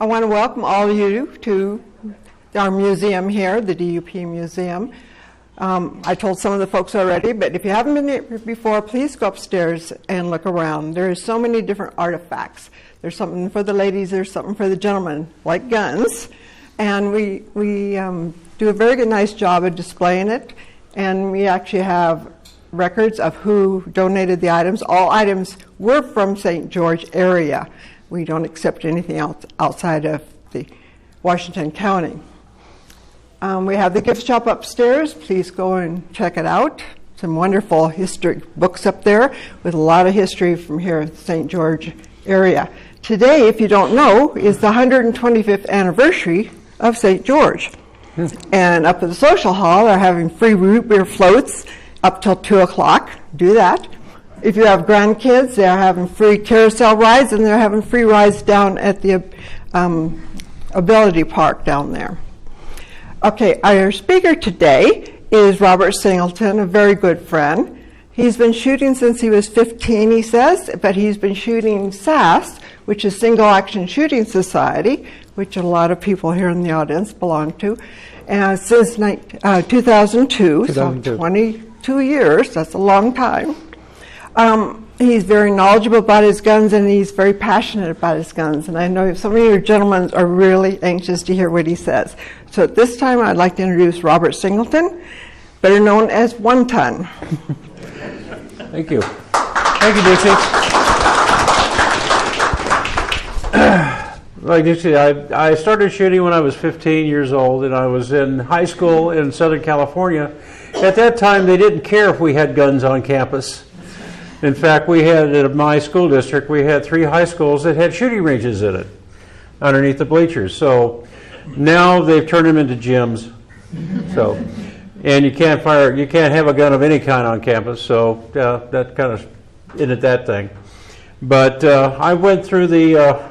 I want to welcome all of you to our museum here, the DUP Museum. I told some of the folks already, but if you haven't been here before, please go upstairs and look around. There are so many different artifacts. There's something for the ladies, there's something for the gentlemen, like guns. And we do a very good, nice job of displaying it. And we actually have records of who donated the items. All items were from St. George area. We don't accept anything else outside of the Washington County. We have the gift shop upstairs. Please go and check it out. Some wonderful history books up there with a lot of history from here in the St. George area. Today, if you don't know, is the 125th anniversary of St. George. And up at the social hall, they're having free root beer floats up till 2 o'clock. Do that. If you have grandkids, they're having free carousel rides, and they're having free rides down at the Ability Park down there. Okay, our speaker today is Robert Singleton, a very good friend. He's been shooting since he was 15, he says, but he's been shooting SAS, which is Single Action Shooting Society, which a lot of people here in the audience belong to, and since 2002, so 22 years, that's a long time. He's very knowledgeable about his guns, and he's very passionate about his guns. And I know some of your gentlemen are really anxious to hear what he says. So at this time, I'd like to introduce Robert Singleton, better known as One Ton. Thank you. Thank you, Dixie. Like Dixie, I started shooting when I was 15 years old, and I was in high school in Southern California. At that time, they didn't care if we had guns on campus. In fact, we had, at my school district, we had 3 high schools that had shooting ranges in it, underneath the bleachers. So now they've turned them into gyms. So, and you can't have a gun of any kind on campus. So that kind of ended that thing. But I went through the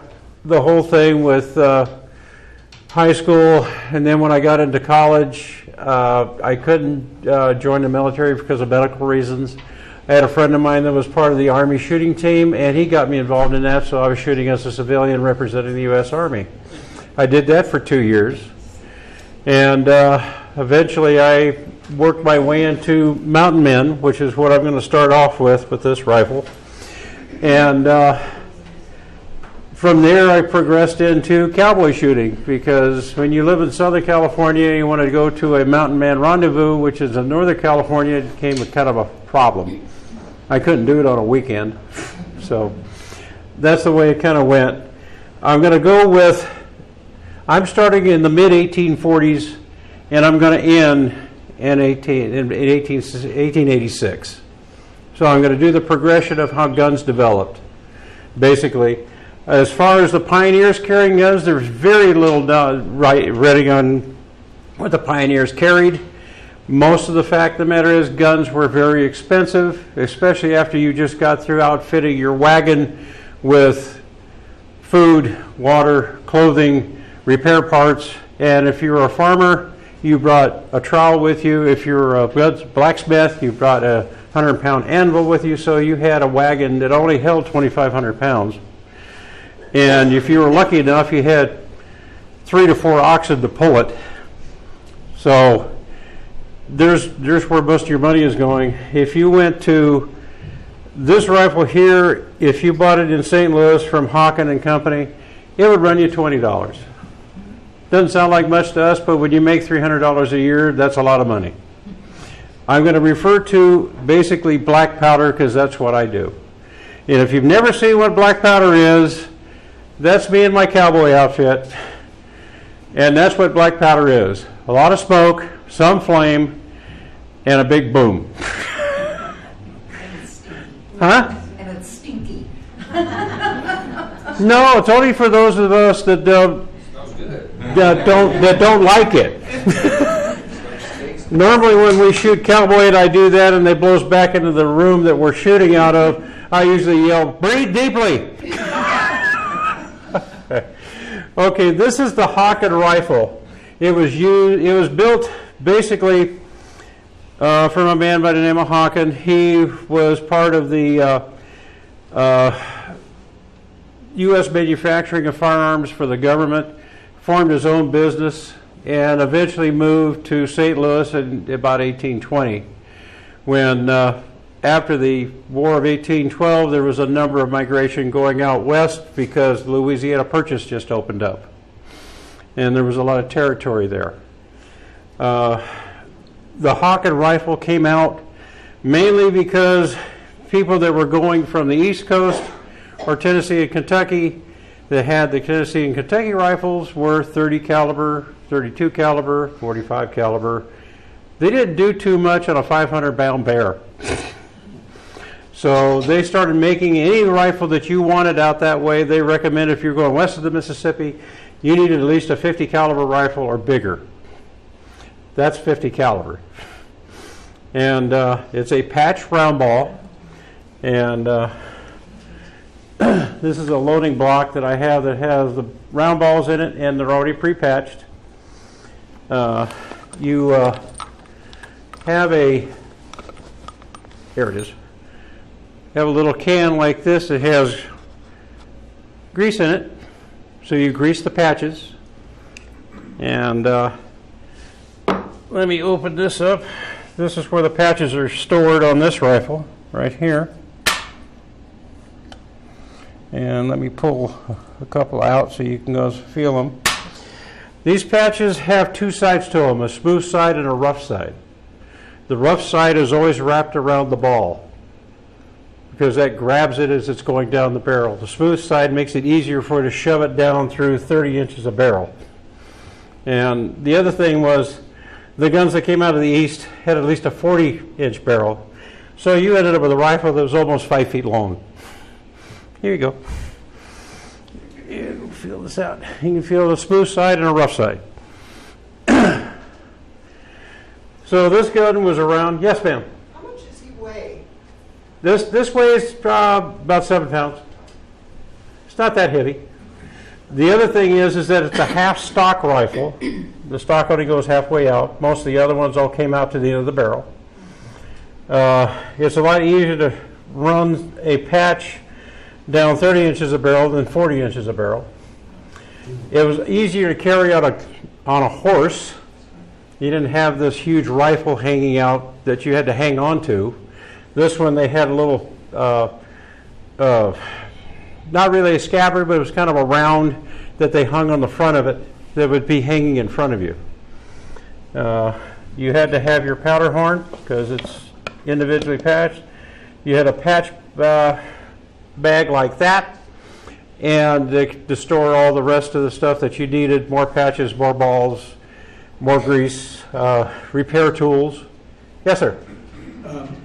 whole thing with high school, and then when I got into college, I couldn't join the military because of medical reasons. I had a friend of mine that was part of the Army shooting team, and he got me involved in that, so I was shooting as a civilian representing the U.S. Army. I did that for 2 years, and eventually I worked my way into mountain men, which is what I'm going to start off with this rifle. And from there I progressed into cowboy shooting, because when you live in Southern California and you want to go to a mountain man rendezvous, which is in Northern California, it became kind of a problem. I couldn't do it on a weekend. So that's the way it kind of went. I'm going to go with, I'm starting in the mid-1840s, and I'm going to end in 1886. So I'm going to do the progression of how guns developed, basically. As far as the pioneers carrying guns, there's very little writing on what the pioneers carried. Most of the fact of the matter is guns were very expensive, especially after you just got through outfitting your wagon with food, water, clothing, repair parts. And if you were a farmer, you brought a trowel with you. If you were a blacksmith, you brought a 100-pound anvil with you, so you had a wagon that only held 2,500 pounds. And if you were lucky enough, you had 3 to 4 oxen to pull it. So there's where most of your money is going. If you went to this rifle here, if you bought it in St. Louis from Hawken and Company, it would run you $20. Doesn't sound like much to us, but when you make $300 a year, that's a lot of money. I'm going to refer to basically black powder because that's what I do. And if you've never seen what black powder is, that's me in my cowboy outfit. And that's what black powder is. A lot of smoke, some flame, and a big boom. Huh? And it's stinky. No, it's only for those of us that don't like it. Normally when we shoot cowboy and I do that and they blow us back into the room that we're shooting out of, I usually yell, "Breathe deeply." Okay, this is the Hawken rifle. It was built basically from a man by the name of Hawken. He was part of the U.S. manufacturing of firearms for the government, formed his own business, and eventually moved to St. Louis in about 1820, when after the War of 1812, there was a number of migration going out west because the Louisiana Purchase just opened up, and there was a lot of territory there. The Hawk and rifle came out mainly because people that were going from the East Coast or Tennessee and Kentucky that had the Tennessee and Kentucky rifles were 30 caliber, 32 caliber, 45 caliber. They didn't do too much on a 500-pound bear. So they started making any rifle that you wanted out that way. They recommend if you're going west of the Mississippi, you needed at least a 50 caliber rifle or bigger. That's 50 caliber. And it's a patch round ball. And this is a loading block that I have that has the round balls in it, and they're already pre-patched. You have a, here it is, have a little can like this that has grease in it. So you grease the patches. And let me open this up. This is where the patches are stored on this rifle, right here. And let me pull a couple out so you can go feel them. These patches have two sides to them, a smooth side and a rough side. The rough side is always wrapped around the ball because that grabs it as it's going down the barrel. The smooth side makes it easier for it to shove it down through 30 inches of barrel. And the other thing was the guns that came out of the East had at least a 40-inch barrel. So you ended up with a rifle that was almost 5 feet long. Here you go. You feel this out. You can feel the smooth side and a rough side. So this gun was around, yes ma'am? How much does he weigh? This weighs about 7 pounds. It's not that heavy. The other thing is that it's a half stock rifle. The stock only goes halfway out. Most of the other ones all came out to the end of the barrel. It's a lot easier to run a patch down 30 inches of barrel than 40 inches of barrel. It was easier to carry out on a horse. You didn't have this huge rifle hanging out that you had to hang on to. This one they had a little, not really a scabbard, but it was kind of a round that they hung on the front of it that would be hanging in front of you. You had to have your powder horn because it's individually patched. You had a patch bag like that, and to store all the rest of the stuff that you needed, more patches, more balls, more grease, repair tools. Yes, sir?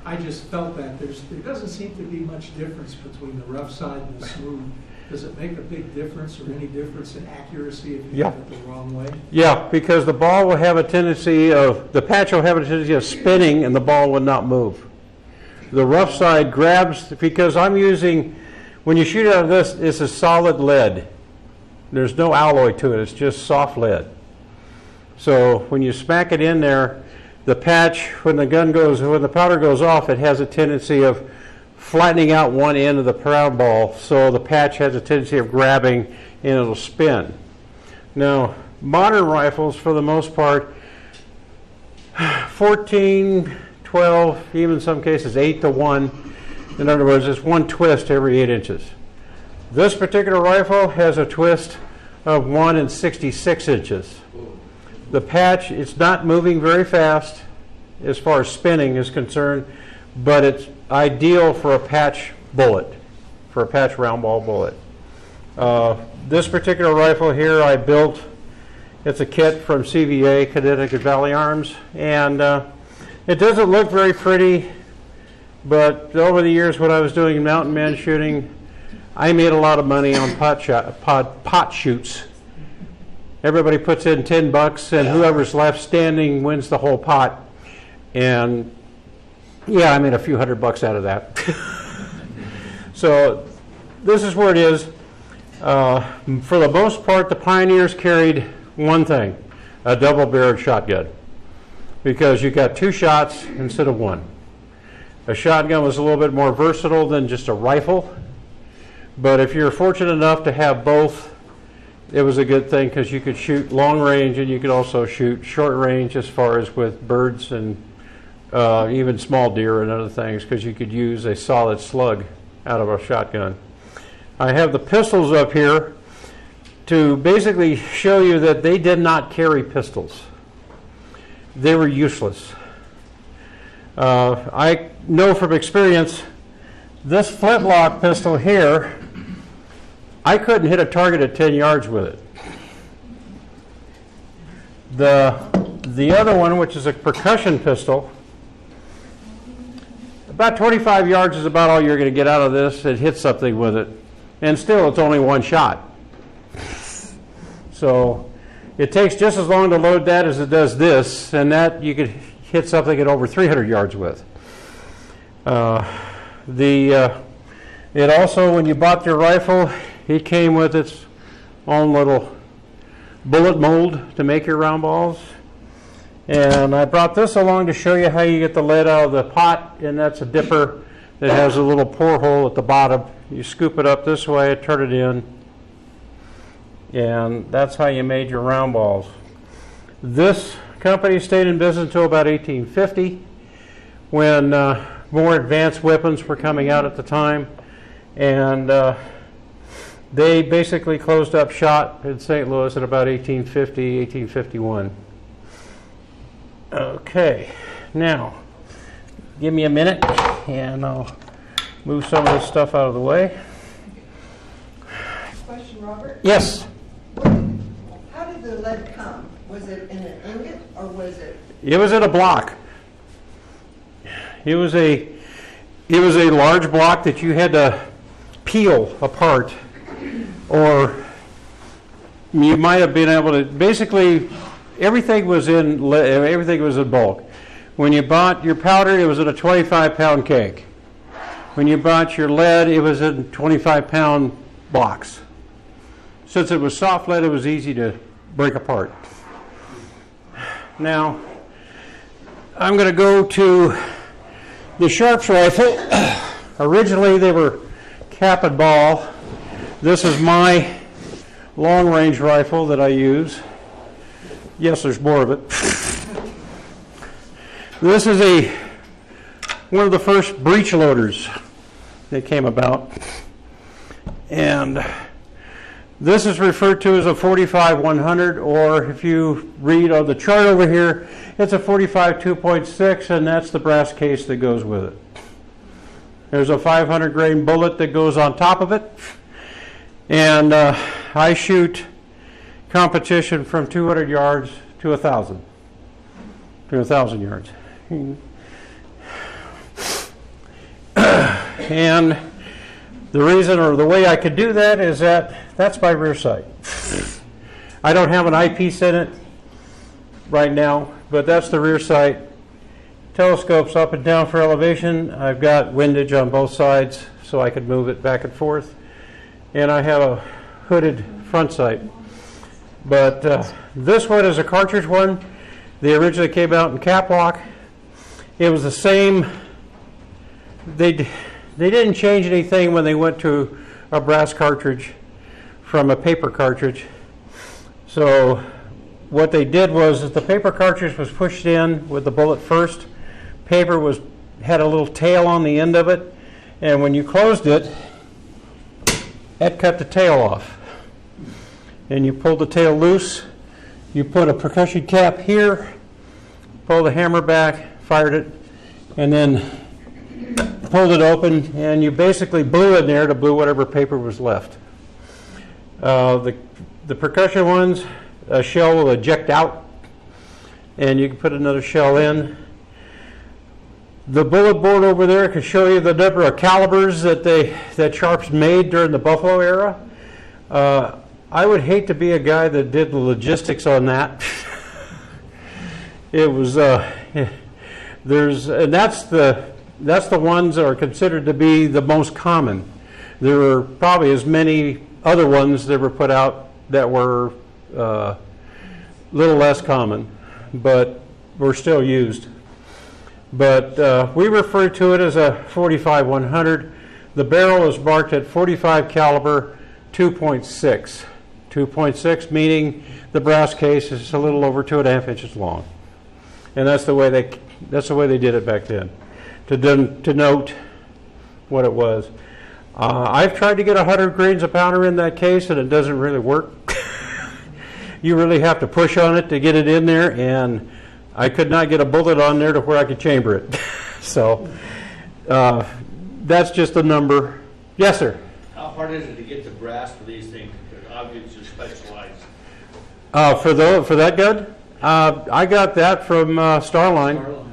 I just felt that there doesn't seem to be much difference between the rough side and the smooth. Does it make a big difference or any difference in accuracy if you have it the wrong way? Yeah, because the ball will have a tendency of, the patch will have a tendency of spinning and the ball will not move. The rough side grabs, because I'm using, when you shoot out of this, it's a solid lead. There's no alloy to it, it's just soft lead. So when you smack it in there, the patch, when the powder goes off, it has a tendency of flattening out one end of the round ball, so the patch has a tendency of grabbing and it'll spin. Now, modern rifles, for the most part, 14, 12, even in some cases 8 to 1. In other words, it's one twist every 8 inches. This particular rifle has a twist of 1 in 66 inches. The patch, it's not moving very fast as far as spinning is concerned, but it's ideal for a patch bullet, for a patch round ball bullet. This particular rifle here I built, it's a kit from CVA, Connecticut Valley Arms, and it doesn't look very pretty, but over the years when I was doing mountain man shooting, I made a lot of money on pot shoots. Everybody puts in $10 and whoever's left standing wins the whole pot. And yeah, I made a few $100 out of that. So this is where it is. For the most part, the pioneers carried one thing, a double-barreled shotgun, because you got 2 shots instead of 1. A shotgun was a little bit more versatile than just a rifle, But if you're fortunate enough to have both, it was a good thing because you could shoot long range and you could also shoot short range as far as with birds and even small deer and other things, because you could use a solid slug out of a shotgun. I have the pistols up here to basically show you that they did not carry pistols. They were useless. I know from experience, this flintlock pistol here, I couldn't hit a target at 10 yards with it. The other one, which is a percussion pistol, about 25 yards is about all you're going to get out of this and hit something with it. And still, it's only one shot. So it takes just as long to load that as it does this, and that you could hit something at over 300 yards with. It also, when you bought your rifle, it came with its own little bullet mold to make your round balls. And I brought this along to show you how you get the lead out of the pot, and that's a dipper that has a little pour hole at the bottom. You scoop it up this way, turn it in, and that's how you made your round balls. This company stayed in business until about 1850, when more advanced weapons were coming out at the time, and they basically closed up shop in St. Louis at about 1850, 1851. Okay, now give me a minute and I'll move some of this stuff out of the way. Question, Robert? Yes? How did the lead come? Was it in an ingot or was it? It was in a block. It was a large block that you had to peel apart, or you might have been able to, basically everything was in bulk. When you bought your powder, it was in a 25-pound keg. When you bought your lead, it was in 25-pound blocks. Since it was soft lead, it was easy to break apart. Now, I'm going to go to the Sharps rifle. Originally, they were cap and ball. This is my long-range rifle that I use. Yes, there's more of it. This is one of the first breech loaders that came about. And this is referred to as a 45-100, or if you read on the chart over here, it's a 45 2.6, and that's the brass case that goes with it. There's a 500 grain bullet that goes on top of it. And I shoot competition from 200 yards to 1,000. To 1,000 yards. And the reason, or the way I could do that, is that's my rear sight. I don't have an eyepiece in it right now, but that's the rear sight. Telescopes up and down for elevation. I've got windage on both sides so I could move it back and forth. And I have a hooded front sight. But this one is a cartridge one. They originally came out in cap lock. It was the same. They didn't change anything when they went to a brass cartridge from a paper cartridge. So what they did was that the paper cartridge was pushed in with the bullet first. Paper had a little tail on the end of it, and when you closed it, that cut the tail off. And you pulled the tail loose, you put a percussion cap here, pulled the hammer back, fired it, and then pulled it open, and you basically blew in there to blew whatever paper was left. The percussion ones, a shell will eject out, and you can put another shell in. The bullet board over there can show you the number of calibers that Sharps made during the Buffalo era. I would hate to be a guy that did the logistics on that. It was and that's the ones that are considered to be the most common. There were probably as many other ones that were put out that were a little less common, but were still used. But we refer to it as a 45-100. The barrel is marked at 45 caliber 2.6. 2.6 meaning the brass case is a little over 2.5 inches long. And that's the way they did it back then, to denote what it was. I've tried to get 100 grains of powder in that case, and it doesn't really work. You really have to push on it to get it in there, and I could not get a bullet on there to where I could chamber it. So that's just a number. Yes, sir? How hard is it to get the brass for these things? Because obviously it's specialized. For that gun? I got that from Starline. Starline,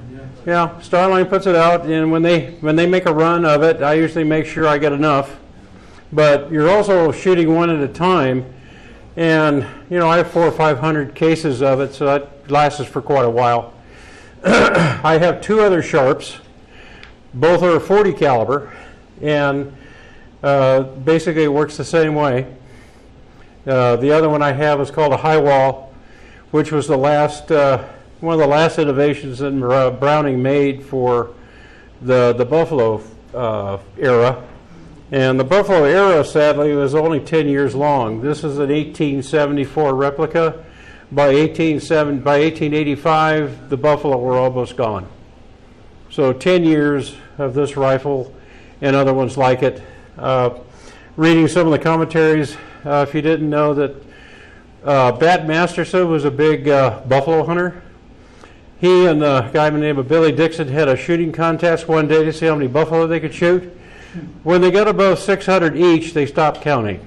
Yeah, Starline puts it out, and when they make a run of it, I usually make sure I get enough. But you're also shooting one at a time, and I have 400 or 500 cases of it, so that lasts us for quite a while. I have two other Sharps, both are 40 caliber, and basically it works the same way. The other one I have is called a high wall, which was the last one of the last innovations that Browning made for the Buffalo era. And the Buffalo era, sadly, was only 10 years long. This is an 1874 replica. By 1885, the Buffalo were almost gone. So 10 years of this rifle and other ones like it. Reading some of the commentaries, if you didn't know that Bat Masterson was a big buffalo hunter. He and a guy by the name of Billy Dixon had a shooting contest one day to see how many buffalo they could shoot. When they got above 600 each, they stopped counting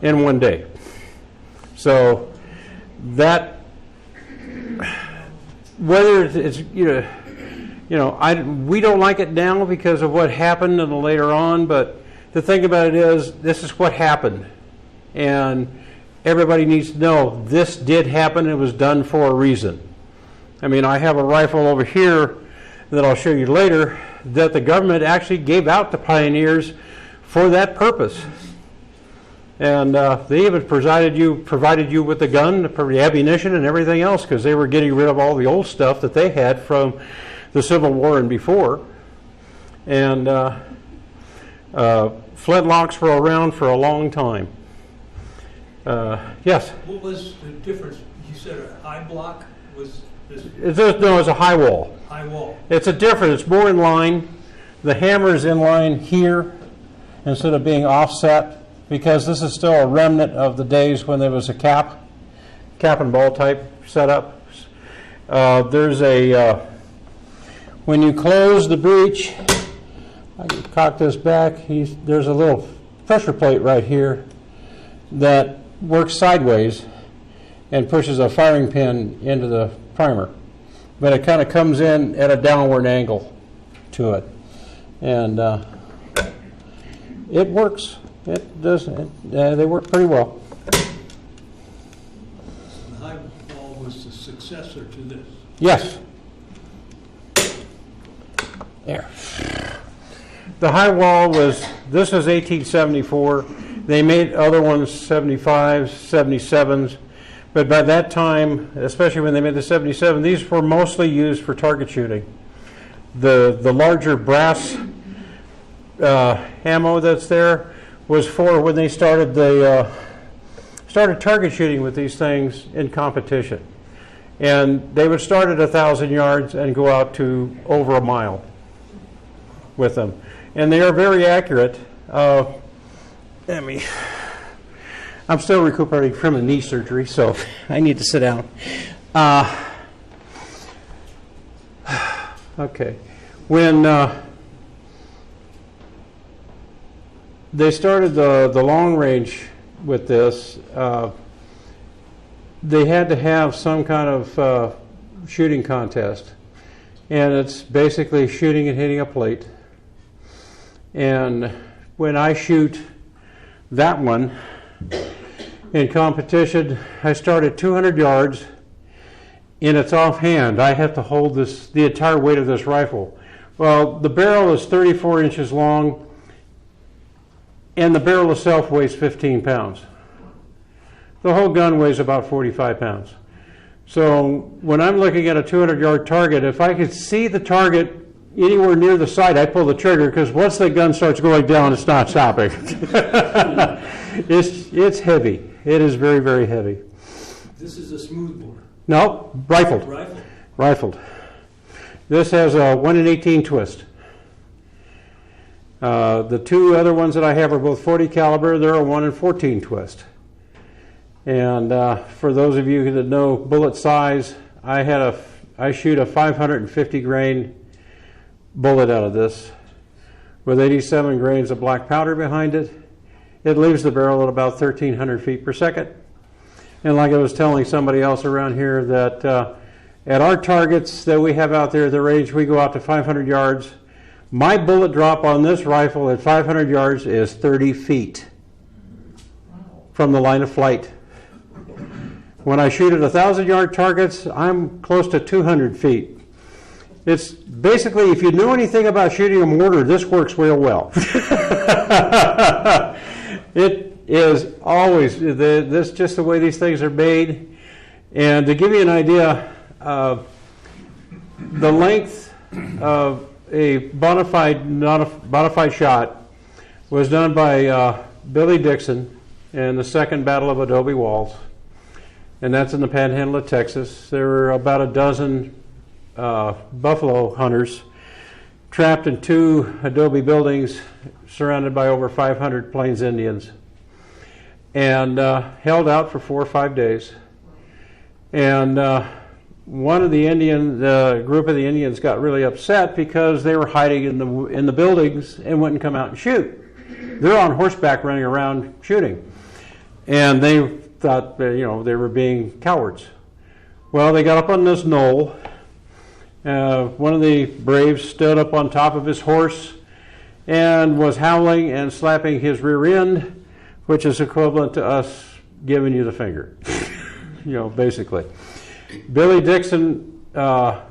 in one day. So that, whether it's we don't like it now because of what happened in the later on, but the thing about it is, this is what happened, and everybody needs to know this did happen. It was done for a reason. I mean, I have a rifle over here that I'll show you later that the government actually gave out to pioneers for that purpose. And they even provided you with the gun, the ammunition, and everything else, because they were getting rid of all the old stuff that they had from the Civil War and before. And flintlocks were around for a long time. Yes? What was the difference? You said a high block was this? No, it's a high wall. High wall. It's a different, it's more in line. The hammer is in line here instead of being offset, because this is still a remnant of the days when there was a cap and ball type setup. There's a, when you close the breech, I can cock this back, there's a little pressure plate right here that works sideways and pushes a firing pin into the primer. But it kind of comes in at a downward angle to it. And it works. It does. They work pretty well. The high wall was the successor to this. Yes. There. The high wall this was 1874. They made other ones 75s, 77s. But by that time, especially when they made the 77, these were mostly used for target shooting. The larger brass ammo that's there was for when they started started target shooting with these things in competition. And they would start at 1,000 yards and go out to over a mile with them. And they are very accurate. I'm still recuperating from a knee surgery, so I need to sit down. Okay. When they started the long range with this, they had to have some kind of shooting contest. And it's basically shooting and hitting a plate. And when I shoot that one in competition, I start at 200 yards, and it's offhand. I have to hold the entire weight of this rifle. Well, the barrel is 34 inches long, and the barrel itself weighs 15 pounds. The whole gun weighs about 45 pounds. So when I'm looking at a 200-yard target, if I could see the target anywhere near the sight, I pull the trigger, because once the gun starts going down, it's not stopping. It's heavy. It is very, very heavy. This is a smoothbore. No, rifled. Rifle? Rifled. This has a 1 in 18 twist. The two other ones that I have are both 40 caliber. They're a 1 in 14 twist. And for those of you that know bullet size, I shoot a 550 grain bullet out of this with 87 grains of black powder behind it. It leaves the barrel at about 1,300 feet per second. And like I was telling somebody else around here, that at our targets that we have out there at the range, we go out to 500 yards. My bullet drop on this rifle at 500 yards is 30 feet from the line of flight. When I shoot at 1,000-yard targets, I'm close to 200 feet. It's basically, if you know anything about shooting a mortar, this works real well. It is always, this just the way these things are made. And to give you an idea, the length of a bona fide shot was done by Billy Dixon in the Second Battle of Adobe Walls. And that's in the Panhandle of Texas. There were about a dozen buffalo hunters trapped in 2 adobe buildings surrounded by over 500 Plains Indians, and held out for 4 or 5 days. And one of the group of the Indians got really upset because they were hiding in the buildings and wouldn't come out and shoot. They're on horseback running around shooting, and they thought that, they were being cowards. Well, they got up on this knoll. One of the braves stood up on top of his horse and was howling and slapping his rear end, which is equivalent to us giving you the finger, basically. Billy Dixon was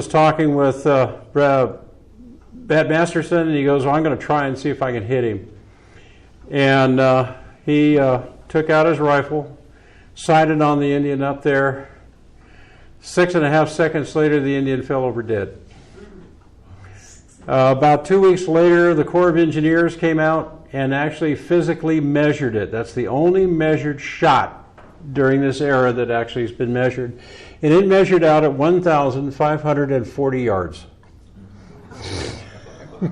talking with Pat Masterson, and he goes, well, I'm going to try and see if I can hit him. And he took out his rifle, sighted on the Indian up there. 6.5 seconds later, the Indian fell over dead. About 2 weeks later, the Corps of Engineers came out and actually physically measured it. That's the only measured shot during this era that actually has been measured. And it measured out at 1,540 yards.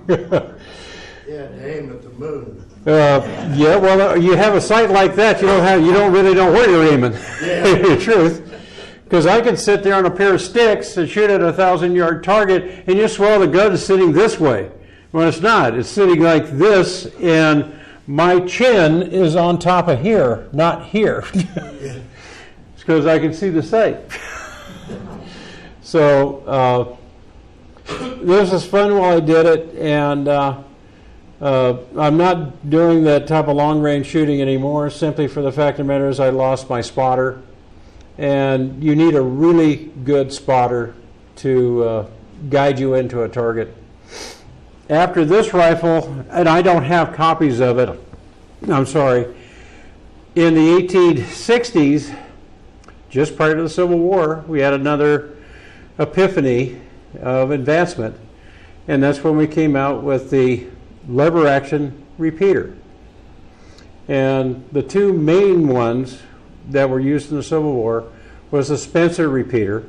Yeah, to aim at the moon. Yeah, well, you have a sight like that, you don't really know where you're aiming. Yeah. The truth. Because I can sit there on a pair of sticks and shoot at a 1,000-yard target, and you swear the gun is sitting this way. When it's not. It's sitting like this, and my chin is on top of here, not here. It's because I can see the sight. So this was fun while I did it, and I'm not doing that type of long-range shooting anymore, simply for the fact of the matter is I lost my spotter. And you need a really good spotter to guide you into a target. After this rifle, and I don't have copies of it, I'm sorry, in the 1860s, just prior to the Civil War, we had another epiphany of advancement, and that's when we came out with the lever action repeater. And the two main ones that were used in the Civil War was the Spencer repeater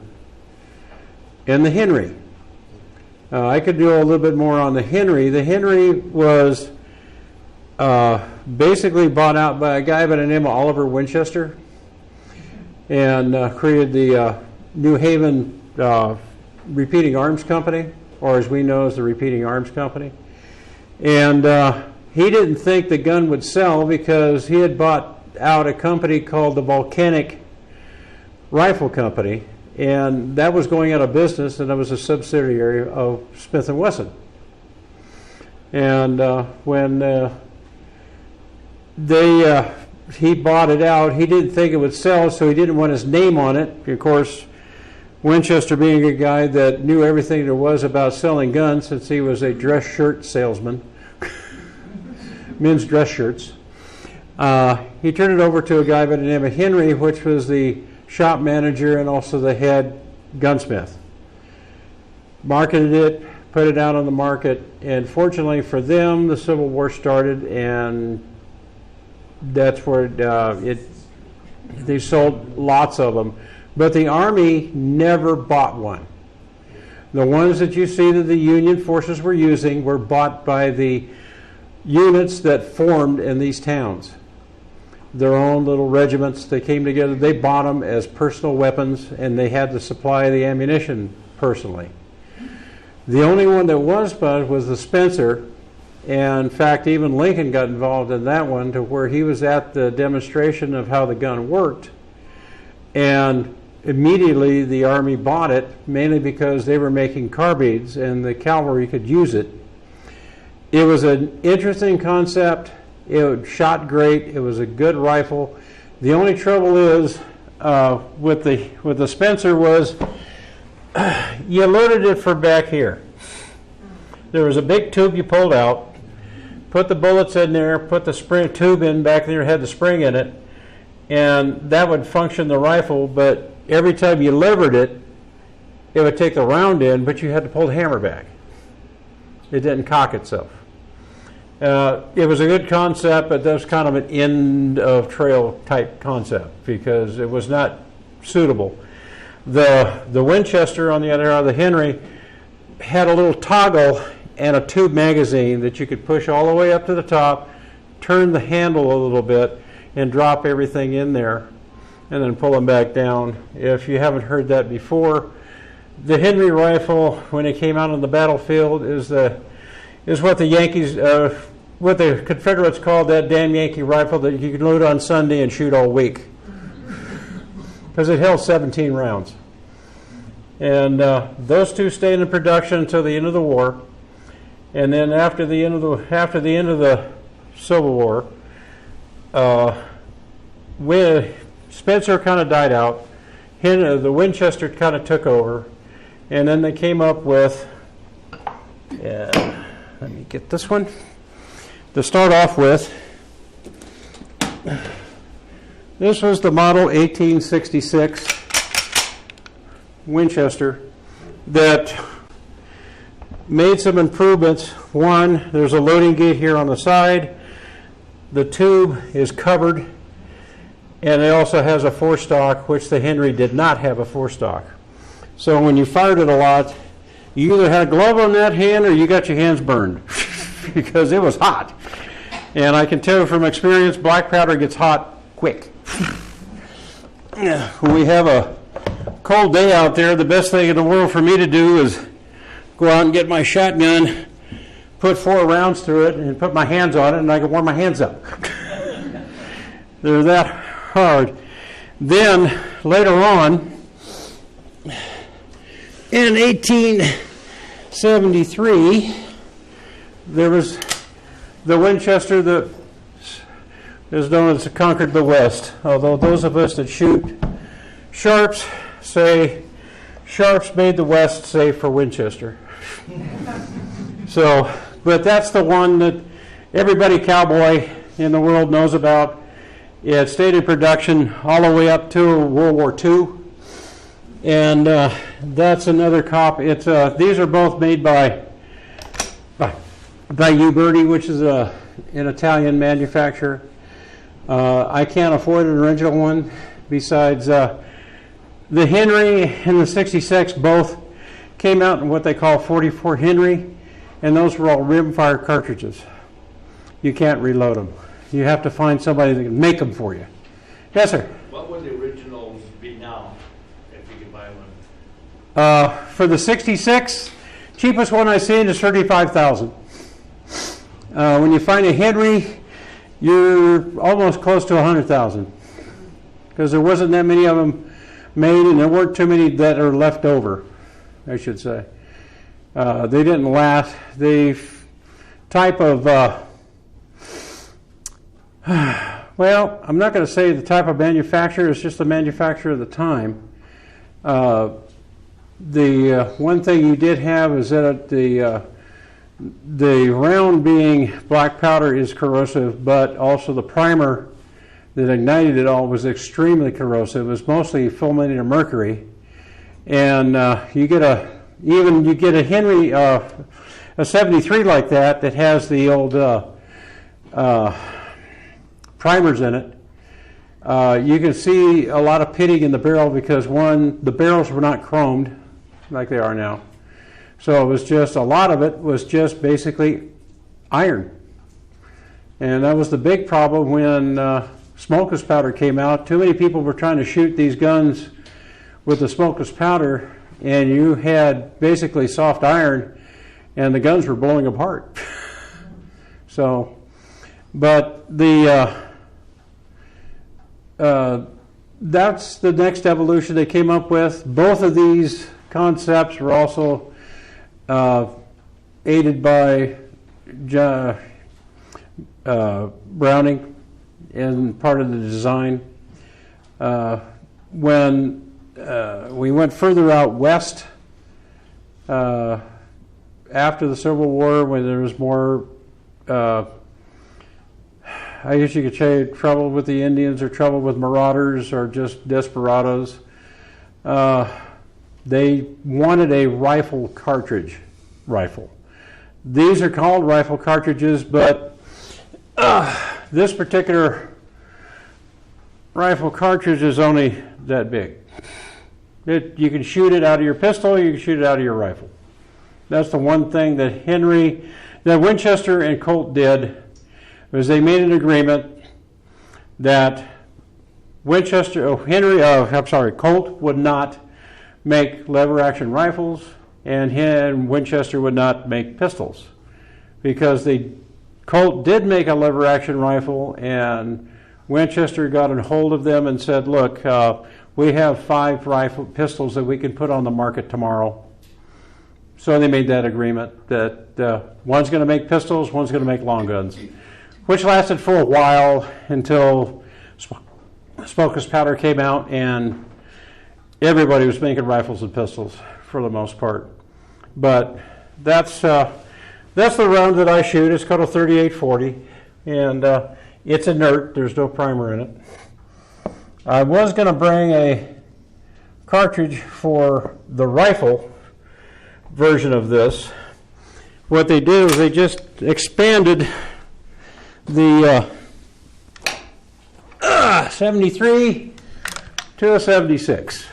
and the Henry. I could do a little bit more on the Henry. The Henry was basically bought out by a guy by the name of Oliver Winchester, and created the New Haven Repeating Arms Company, or as we know as the Repeating Arms Company. And he didn't think the gun would sell because he had bought out a company called the Volcanic Rifle Company, and that was going out of business, and it was a subsidiary of Smith & Wesson. And when he bought it out, he didn't think it would sell, so he didn't want his name on it. Of course, Winchester being a guy that knew everything there was about selling guns, since he was a dress shirt salesman, men's dress shirts, he turned it over to a guy by the name of Henry, which was the shop manager and also the head gunsmith. marketed it, put it out on the market, and fortunately for them, the Civil War started, and that's where they sold lots of them. But the Army never bought one. The ones that you see that the Union forces were using were bought by the units that formed in these towns. Their own little regiments, they came together, they bought them as personal weapons, and they had to supply the ammunition personally. The only one that was bought was the Spencer, and in fact even Lincoln got involved in that one, to where he was at the demonstration of how the gun worked, and immediately the Army bought it, mainly because they were making carbines and the cavalry could use it. It was an interesting concept. It shot great. It was a good rifle. The only trouble is with the Spencer was you loaded it from back here. There was a big tube you pulled out, put the bullets in there, put the spring tube in back there, had the spring in it, and that would function the rifle, but every time you levered it, it would take the round in, but you had to pull the hammer back. It didn't cock itself. It was a good concept, but that was kind of an end of trail type concept because it was not suitable. The Winchester, on the other hand, the Henry, had a little toggle and a tube magazine that you could push all the way up to the top, turn the handle a little bit, and drop everything in there, and then pull them back down. If you haven't heard that before, the Henry rifle, when it came out on the battlefield, is what the Yankees, what the Confederates called that damn Yankee rifle that you could load on Sunday and shoot all week, because it held 17 rounds. And those two stayed in production until the end of the war, and then after the end of the Civil War, when Spencer kind of died out, the Winchester kind of took over, and then they came up with, let me get this one, to start off with. This was the model 1866 Winchester that made some improvements. One, there's a loading gate here on the side. The tube is covered, and it also has a forestock, which the Henry did not have a forestock. So when you fired it a lot, you either had a glove on that hand or you got your hands burned because it was hot. And I can tell you from experience, black powder gets hot quick. When we have a cold day out there, the best thing in the world for me to do is go out and get my shotgun, put 4 rounds through it, and put my hands on it, and I can warm my hands up. They're that hard. Then, later on, in 1873, there was the Winchester that is known as conquered the West. Although those of us that shoot sharps say sharps made the West safe for Winchester. So, but that's the one that everybody cowboy in the world knows about. It stayed in production all the way up to World War II. And that's another copy. It's these are both made by Uberti, which is an Italian manufacturer. I can't afford an original one. Besides, the Henry and the 66 both came out in what they call 44 Henry, and those were all rimfire cartridges. You can't reload them. You have to find somebody that can make them for you. Yes, sir. What would the originals be now, if you could buy one? For the 66, cheapest one I've seen is $35,000. When you find a Henry, you're almost close to $100,000, because there wasn't that many of them made, and there weren't too many that are left over, I should say. They didn't last. The type of well, I'm not going to say the type of manufacturer, it's just the manufacturer of the time. The one thing you did have is that the round being black powder is corrosive, but also the primer that ignited it all was extremely corrosive. It was mostly fulminated mercury. And you get even you get a Henry, a 73 like that has the old primers in it. You can see a lot of pitting in the barrel because, one, the barrels were not chromed like they are now. So it was just, a lot of it was just basically iron. And that was the big problem when smokeless powder came out. Too many people were trying to shoot these guns with the smokeless powder, and you had basically soft iron, and the guns were blowing apart. So, but that's the next evolution they came up with. Both of these concepts were also aided by Browning in part of the design. When we went further out west after the Civil War, when there was more, I guess you could say, trouble with the Indians or trouble with marauders or just desperados, they wanted a rifle cartridge rifle. These are called rifle cartridges, but this particular rifle cartridge is only that big. You can shoot it out of your pistol, you can shoot it out of your rifle. That's the one thing that Winchester and Colt did, was they made an agreement that Colt would not make lever action rifles, and Winchester would not make pistols, because Colt did make a lever action rifle, and Winchester got a hold of them and said, look, we have 5 pistols that we can put on the market tomorrow. So they made that agreement that one's going to make pistols, one's going to make long guns, which lasted for a while until smokeless powder came out, and everybody was making rifles and pistols for the most part. But that's the round that I shoot. It's called a 3840, and it's inert. There's no primer in it. I was going to bring a cartridge for the rifle version of this. What they did was they just expanded the 73 to a 76.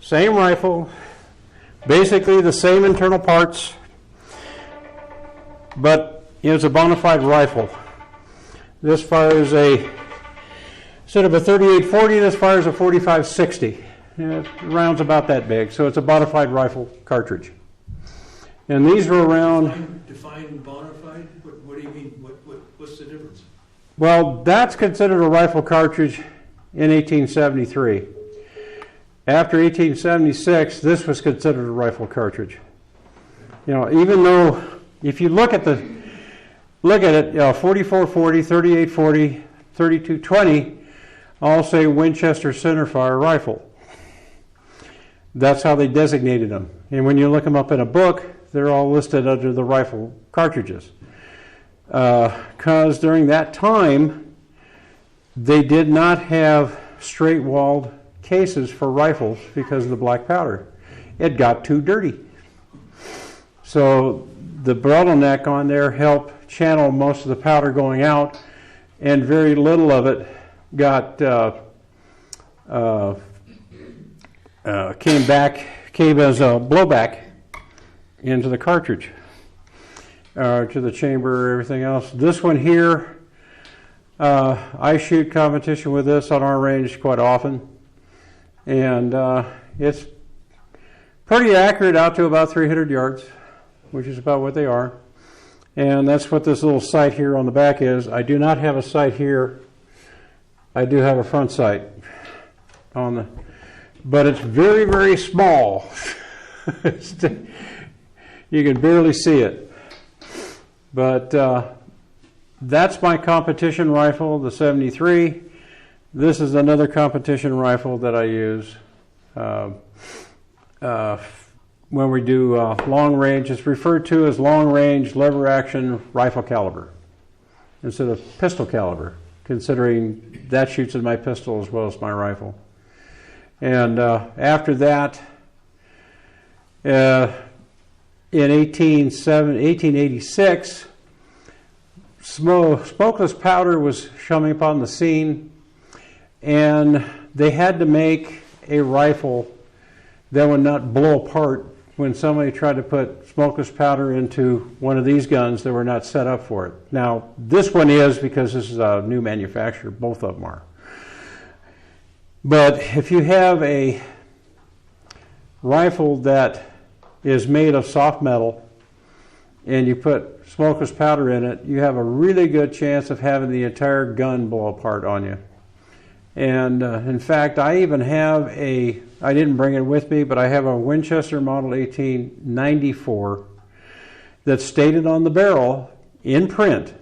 Same rifle, basically the same internal parts, but it's a bona fide rifle. This fires instead of a 3840, this fires a 4560. It rounds about that big, so it's a bona fide rifle cartridge. And these were around. Define bona fide? What do you mean? What's the difference? Well, that's considered a rifle cartridge in 1873. After 1876, this was considered a rifle cartridge. Even though if you look at it, 4440, 3840, 3220 all say Winchester centerfire rifle. That's how they designated them. And when you look them up in a book, they're all listed under the rifle cartridges. Because during that time, they did not have straight-walled cases for rifles because of the black powder. It got too dirty. So the bottleneck on there helped channel most of the powder going out, and very little of it came as a blowback into the cartridge, to the chamber, everything else. This one here, I shoot competition with this on our range quite often, and it's pretty accurate out to about 300 yards, which is about what they are. And that's what this little sight here on the back is. I do not have a sight here. I do have a front sight but it's very, very small. You can barely see it. But that's my competition rifle, the 73. This is another competition rifle that I use when we do long range. It's referred to as long range lever action rifle caliber instead of pistol caliber, considering that shoots in my pistol as well as my rifle. And after that, In 1886, smokeless powder was coming upon the scene, and they had to make a rifle that would not blow apart when somebody tried to put smokeless powder into one of these guns that were not set up for it. Now, this one is, because this is a new manufacturer, both of them are. But if you have a rifle that is made of soft metal and you put smokeless powder in it, you have a really good chance of having the entire gun blow apart on you. And in fact, I even have I didn't bring it with me, but I have a Winchester Model 1894 that's stated on the barrel in print.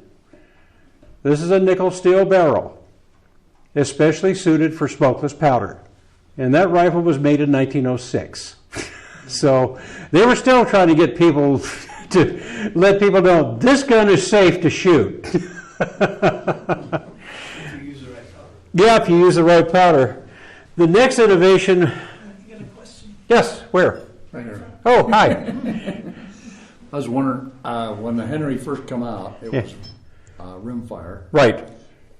This is a nickel steel barrel, especially suited for smokeless powder. And that rifle was made in 1906. So they were still trying to get people to let people know this gun is safe to shoot. Yeah, if you use the right powder. The next innovation. You got a question? Yes, where? Right here. Oh, hi. I was wondering, when the Henry first come out, it was rimfire. Right.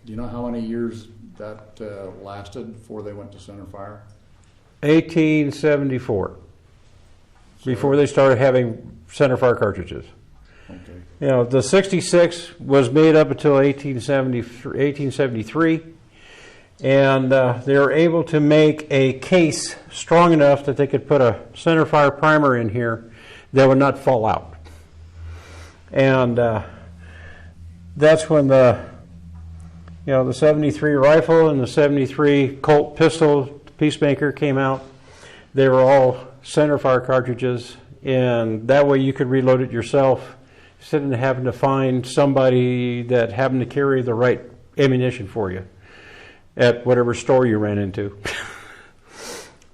Do you know how many years that lasted before they went to center fire? 1874. Before they started having center fire cartridges. Okay. You know, the 66 was made up until 1873. And they were able to make a case strong enough that they could put a center fire primer in here that would not fall out. And that's when the 73 rifle and the 73 Colt pistol Peacemaker came out. They were all center fire cartridges, and that way you could reload it yourself instead of having to find somebody that happened to carry the right ammunition for you at whatever store you ran into.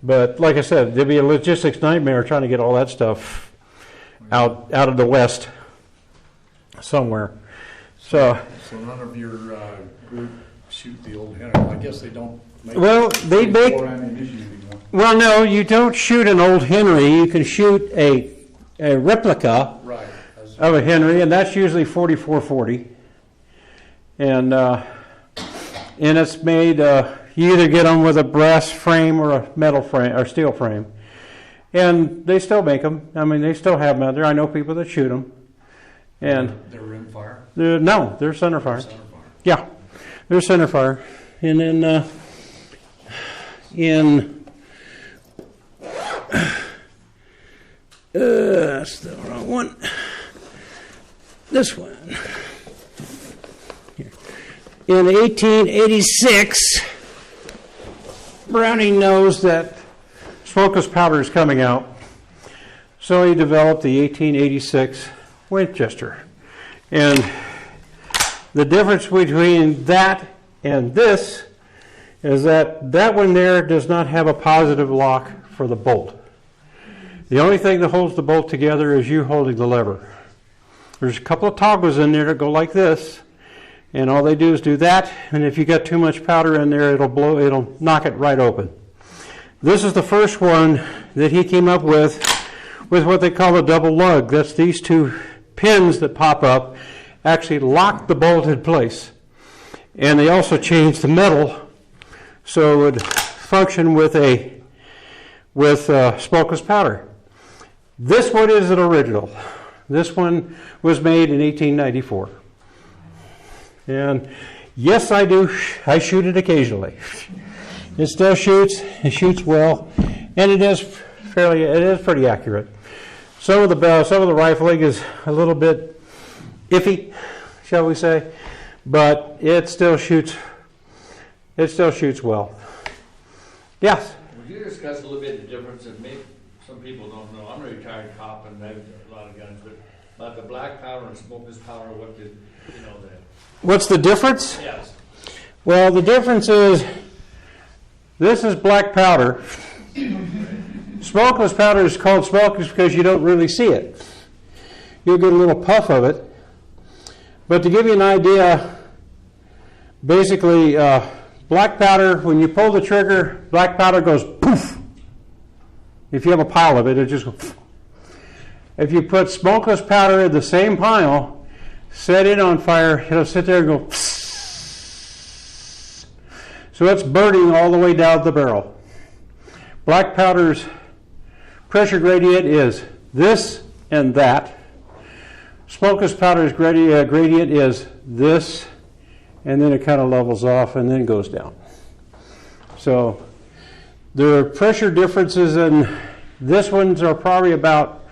But like I said, there'd be a logistics nightmare trying to get all that stuff out of the West somewhere. So none of your group shoot the old Henry. I guess they don't make they make ammunition anymore. Well, no, you don't shoot an old Henry. You can shoot a replica of a Henry, and that's usually 4440. And it's made, you either get them with a brass frame or a metal frame or steel frame. And they still make them. I mean, they still have them out there. I know people that shoot them. And they're rimfire? No, they're center fire. Center fire. Yeah, they're center fire. And then that's the wrong one. This one. Here. In 1886, Browning knows that smokeless powder is coming out, so he developed the 1886 Winchester. And the difference between that and this is that one there does not have a positive lock for the bolt. The only thing that holds the bolt together is you holding the lever. There's a couple of toggles in there that go like this, and all they do is do that, and if you got too much powder in there, it'll knock it right open. This is the first one that he came up with what they call a double lug. That's these two pins that pop up actually lock the bolt in place. And they also changed the metal so it would function with smokeless powder. This one is an original. This one was made in 1894. And yes, I do. I shoot it occasionally. It still shoots. It shoots well, and it is pretty accurate. Some of the rifling is a little bit iffy, shall we say, but it still shoots. It still shoots well. Yes. Would you discuss a little bit the difference that maybe some people don't know? I'm a retired cop and I have a lot of guns, but about the black powder and smokeless powder, what did you know that? What's the difference? Yes. Well, the difference is this is black powder. Smokeless powder is called smokeless because you don't really see it. You'll get a little puff of it. But to give you an idea, basically, black powder, when you pull the trigger, black powder goes poof. If you have a pile of it, it just goes poof. If you put smokeless powder in the same pile, set it on fire, it'll sit there and go psss. So it's burning all the way down the barrel. Black powder's pressure gradient is this and that. Smokeless powder's gradient is this, and then it kind of levels off and then goes down. So there are pressure differences, and this ones are probably about,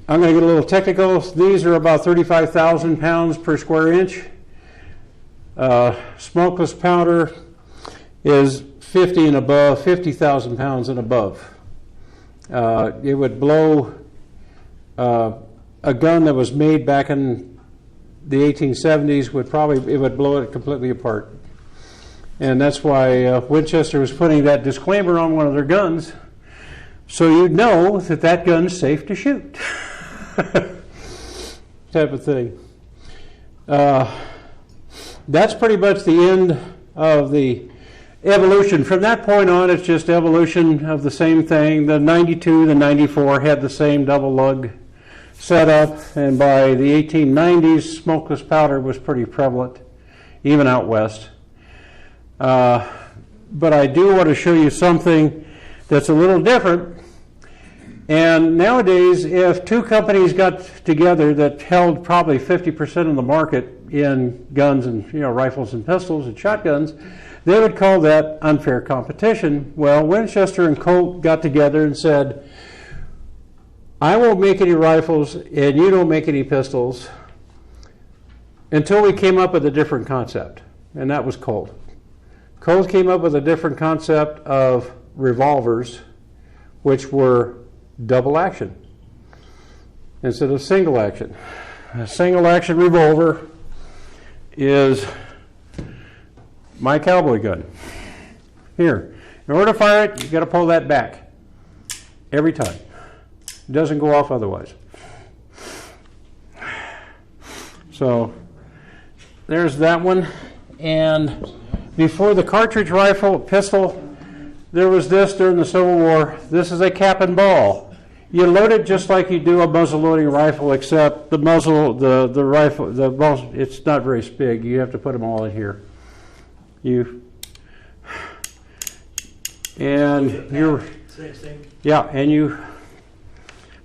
I'm going to get a little technical, these are about 35,000 pounds per square inch. Smokeless powder is 50,000 pounds and above. It would blow a gun that was made back in the 1870s would blow it completely apart. And that's why Winchester was putting that disclaimer on one of their guns, so you'd know that that gun's safe to shoot. Type of thing. That's pretty much the end of the evolution. From that point on, it's just evolution of the same thing. The 92, the 94 had the same double lug setup, and by the 1890s, smokeless powder was pretty prevalent, even out west. But I do want to show you something that's a little different. And nowadays, if two companies got together that held probably 50% of the market in guns and rifles and pistols and shotguns, they would call that unfair competition. Well, Winchester and Colt got together and said, I won't make any rifles and you don't make any pistols until we came up with a different concept, and that was Colt. Colt came up with a different concept of revolvers, which were double action instead of single action. A single action revolver is my cowboy gun. Here, in order to fire it, you got to pull that back every time. It doesn't go off otherwise. So there's that one. And before the cartridge rifle, pistol, there was this during the Civil War. This is a cap and ball. You load it just like you do a muzzle loading rifle, except the muzzle, the rifle, it's not very big. You have to put them all in here.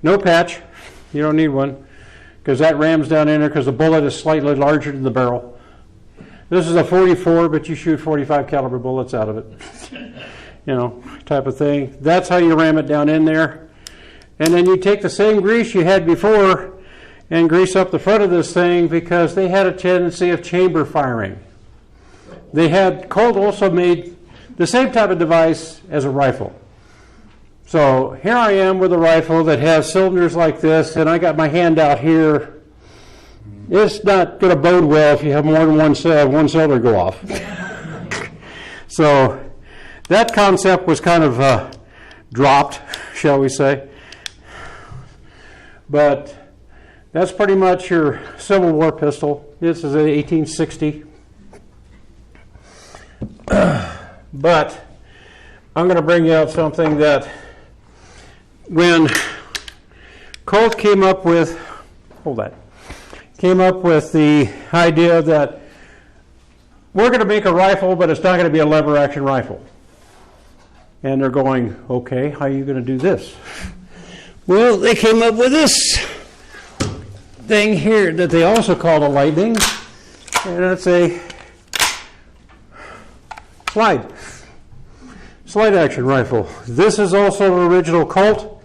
No patch. You don't need one, because that rams down in there because the bullet is slightly larger than the barrel. This is a 44, but you shoot 45 caliber bullets out of it. Type of thing. That's how you ram it down in there. And then you take the same grease you had before and grease up the front of this thing, because they had a tendency of chamber firing. Colt also made the same type of device as a rifle. So here I am with a rifle that has cylinders like this, and I got my hand out here. It's not going to bode well if you have more than one cylinder go off. So that concept was kind of dropped, shall we say. But that's pretty much your Civil War pistol. This is an 1860. But I'm going to bring out something that when Colt came up with the idea that we're going to make a rifle, but it's not going to be a lever action rifle. And they're going, okay, how are you going to do this? Well, they came up with this thing here that they also called a Lightning, and it's a slide action rifle. This is also an original Colt.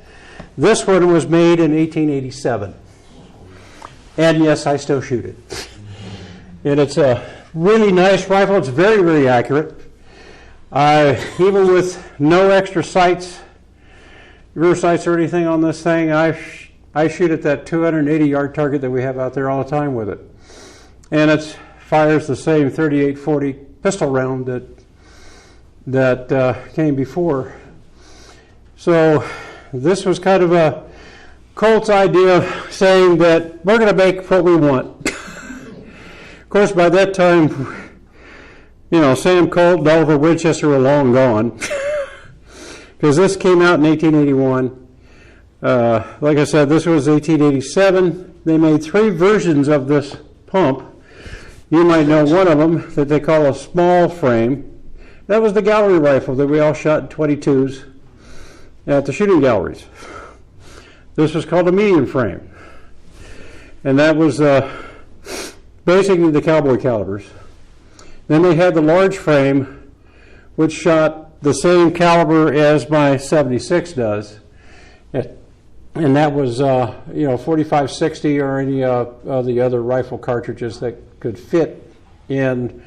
This one was made in 1887. And yes, I still shoot it. And it's a really nice rifle. It's very, very accurate. Even with no extra sights, rear sights or anything on this thing, I shoot at that 280-yard target that we have out there all the time with it. And it fires the same 38-40 pistol round that came before. So this was kind of a Colt's idea of saying that we're going to make what we want. Of course, by that time, Sam Colt and Oliver Winchester were long gone, because this came out in 1881. Like I said, this was 1887. They made 3 versions of this pump. You might know one of them that they call a small frame. That was the gallery rifle that we all shot in 22s at the shooting galleries. This was called a medium frame. And that was basically the cowboy calibers. Then they had the large frame, which shot the same caliber as my 76 does. And that was, 45-60 or any of the other rifle cartridges that could fit in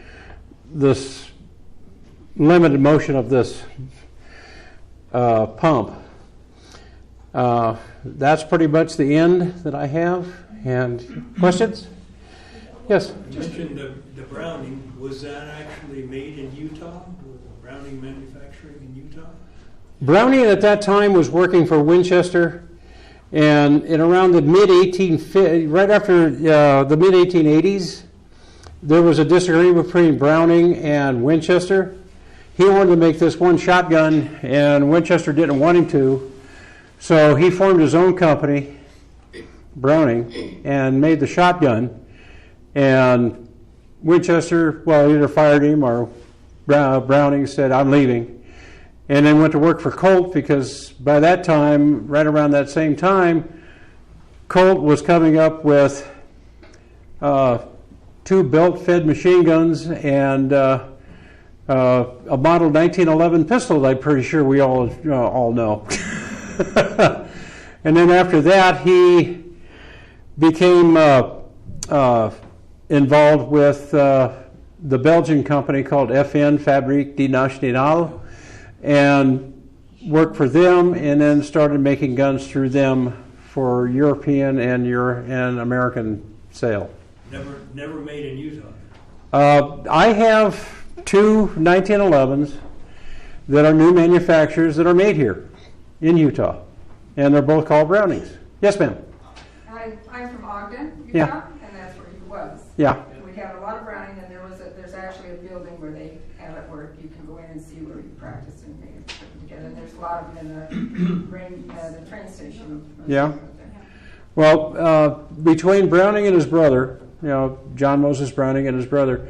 this limited motion of this pump. That's pretty much the end that I have. And questions? Yes? You mentioned the Browning. Was that actually made in Utah? Was Browning manufacturing in Utah? Browning at that time was working for Winchester, and in around the mid-1850s, right after the mid-1880s, there was a disagreement between Browning and Winchester. He wanted to make this one shotgun, and Winchester didn't want him to, so he formed his own company, Browning, and made the shotgun. And Winchester, well, either fired him or Browning said, "I'm leaving." And then went to work for Colt, because by that time, right around that same time, Colt was coming up with 2 belt-fed machine guns and a model 1911 pistol that I'm pretty sure we all know. And then after that, he became involved with the Belgian company called FN, Fabrique de Nationale, and worked for them, and then started making guns through them for European and American sale. Never made in Utah. I have 2 1911s that are new manufacturers that are made here in Utah, and they're both called Brownings. Yes, ma'am. I'm from Ogden, Utah, Yeah. and that's where he was. Yeah. We had a lot of Browning, and there's actually a building where they have it where you can go in and see where you practice and they put it together. And there's a lot of them in the train station. Yeah. Well, between Browning and his brother, John Moses Browning and his brother,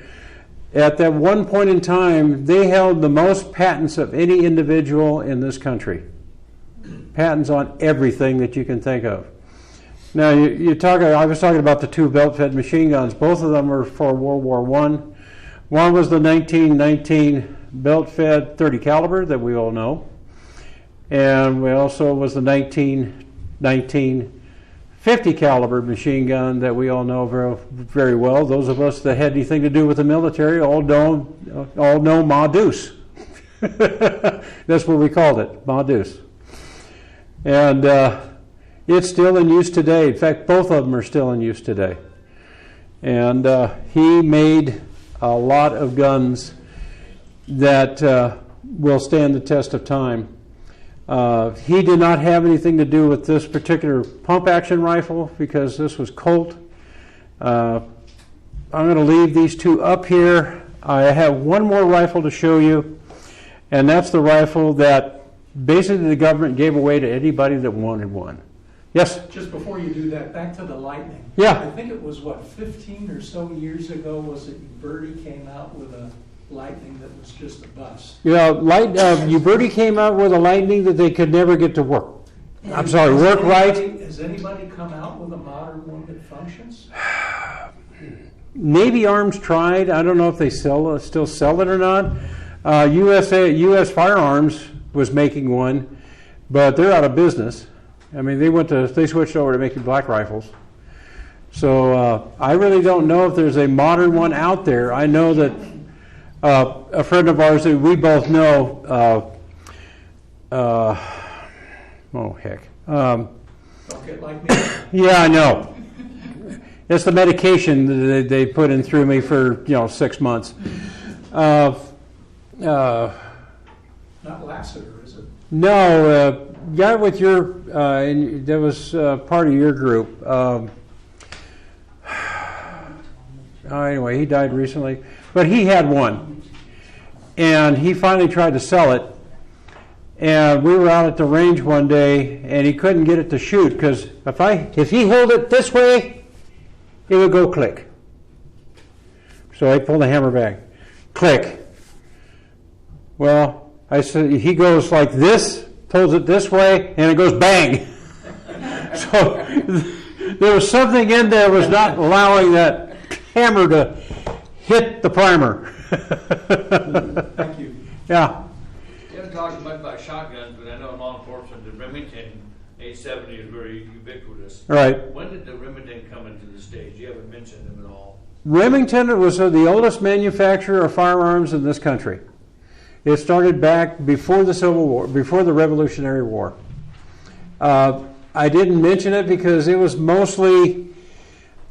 at that one point in time, they held the most patents of any individual in this country. Patents on everything that you can think of. Now, I was talking about the 2 belt-fed machine guns. Both of them were for World War I. One was the 1919 belt-fed 30 caliber that we all know. And we also was the 1919 50 caliber machine gun that we all know very, very well. Those of us that had anything to do with the military all know Ma Deuce. That's what we called it, Ma Deuce. And it's still in use today. In fact, both of them are still in use today. And he made a lot of guns that will stand the test of time. He did not have anything to do with this particular pump action rifle, because this was Colt. I'm going to leave these 2 up here. I have one more rifle to show you, and that's the rifle that basically the government gave away to anybody that wanted one. Yes? Just before you do that, back to the Lightning. Yeah. I think it was, 15 or so years ago, was it Uberti came out with a Lightning that was just a bust? Uberti came out with a Lightning that they could never get to work. I'm sorry, work right. Has anybody come out with a modern one that functions? Navy Arms tried. I don't know if they still sell it or not. U.S. Firearms was making one, but they're out of business. I mean, they switched over to making black rifles. So I really don't know if there's a modern one out there. I know that a friend of ours that we both know, Don't get like me. yeah, I know. It's the medication that they put in through me for 6 months. Not Lassiter, is it? No, guy with your that was part of your group. Anyway, he died recently, but he had one, and he finally tried to sell it, And we were out at the range one day, and he couldn't get it to shoot because if he held it this way, it would go click. So I pulled the hammer back, click. Well, I said he goes like this, pulls it this way, and it goes bang. So there was something in there was not allowing that hammer to hit the primer. Thank you. Yeah. You haven't talked much about shotguns, but I know in law enforcement, the Remington 870 is very ubiquitous. Right. When did the Remington come into the stage? You haven't mentioned them at all. Remington was the oldest manufacturer of firearms in this country. It started back before the Civil War, before the Revolutionary War. I didn't mention it because it was mostly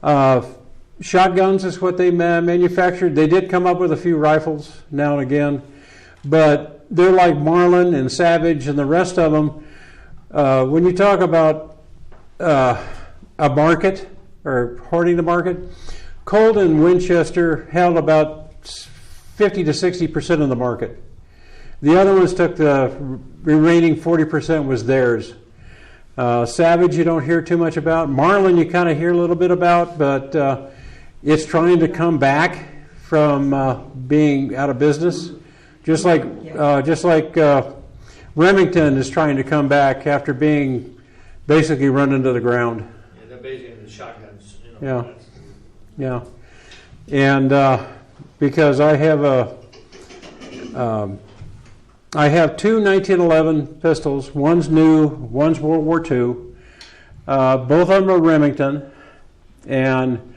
shotguns is what they manufactured. They did come up with a few rifles now and again, but they're like Marlin and Savage and the rest of them. When you talk about a market or hoarding the market, Colt and Winchester held about 50 to 60% of the market. The other ones took the remaining 40% was theirs. Savage you don't hear too much about. Marlin you kind of hear a little bit about, but it's trying to come back from being out of business, just like Remington is trying to come back after being basically run into the ground. Yeah, they're basically the shotguns. Yeah, and because I have two 1911 pistols. One's new, one's World War II. Both of them are Remington, and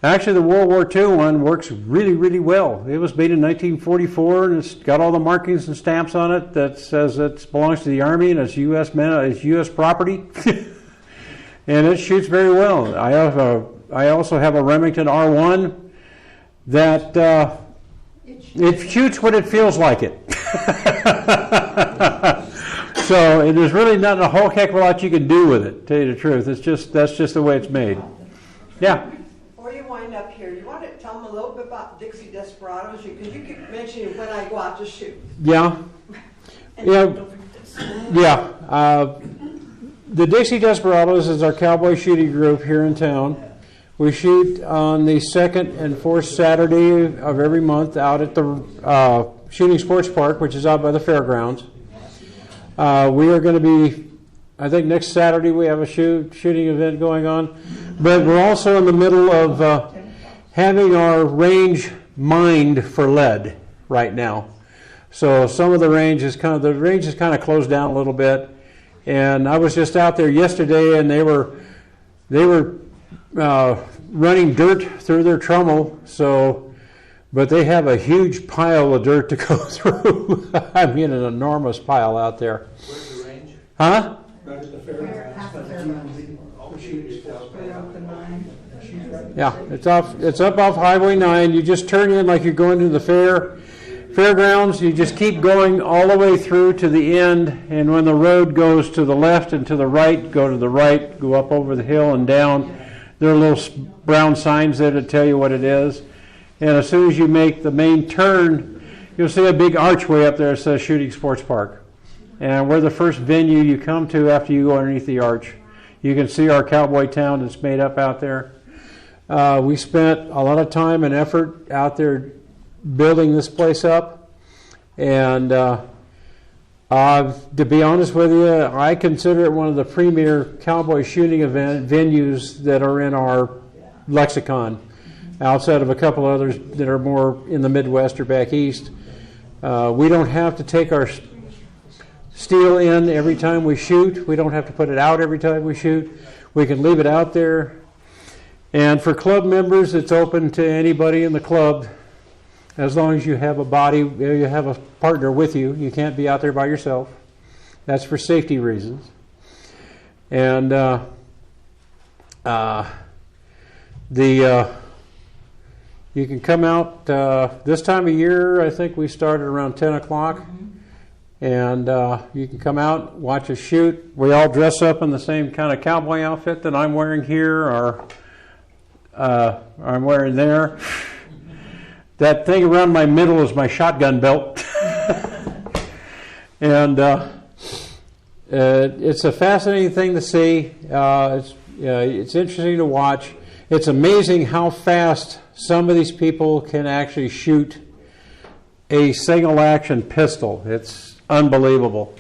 actually the World War II one works really, really well. It was made in 1944, and it's got all the markings and stamps on it that says it belongs to the Army and it's U.S. property, and it shoots very well. I also have a Remington R1 that it shoots when it feels like it. So there's really not a whole heck of a lot you can do with it, to tell you the truth. That's just the way it's made. Yeah. Before you wind up here, you want to tell them a little bit about Dixie Desperados? Because you keep mentioning when I go out to shoot. Yeah. The Dixie Desperados is our cowboy shooting group here in town. We shoot on the second and fourth Saturday of every month out at the Shooting Sports Park, which is out by the fairgrounds. We are going to be, I think next Saturday we have a shooting event going on, but we're also in the middle of having our range mined for lead right now. So some of the range is kind of closed down a little bit, and I was just out there yesterday, and they were running dirt through their trommel, but they have a huge pile of dirt to go through. I mean, an enormous pile out there. Where's the range? Huh? Right at the fairgrounds. Yeah, it's up off Highway 9. You just turn in like you're going to the fairgrounds. You just keep going all the way through to the end, and when the road goes to the left and to the right, go to the right, go up over the hill and down. There are little brown signs there to tell you what it is. And as soon as you make the main turn, you'll see a big archway up there that says Shooting Sports Park. And we're the first venue you come to after you go underneath the arch. You can see our cowboy town that's made up out there. We spent a lot of time and effort out there building this place up. And to be honest with you, I consider it one of the premier cowboy shooting venues that are in our lexicon, outside of a couple others that are more in the Midwest or back east. We don't have to take our steel in every time we shoot. We don't have to put it out every time we shoot. We can leave it out there. And for club members, it's open to anybody in the club, as long as you have you have a partner with you. You can't be out there by yourself. That's for safety reasons. And you can come out this time of year. I think we started around 10 o'clock. And you can come out, watch us shoot. We all dress up in the same kind of cowboy outfit that I'm wearing here, or I'm wearing there. That thing around my middle is my shotgun belt. And it's a fascinating thing to see. It's interesting to watch. It's amazing how fast some of these people can actually shoot a single action pistol. It's unbelievable.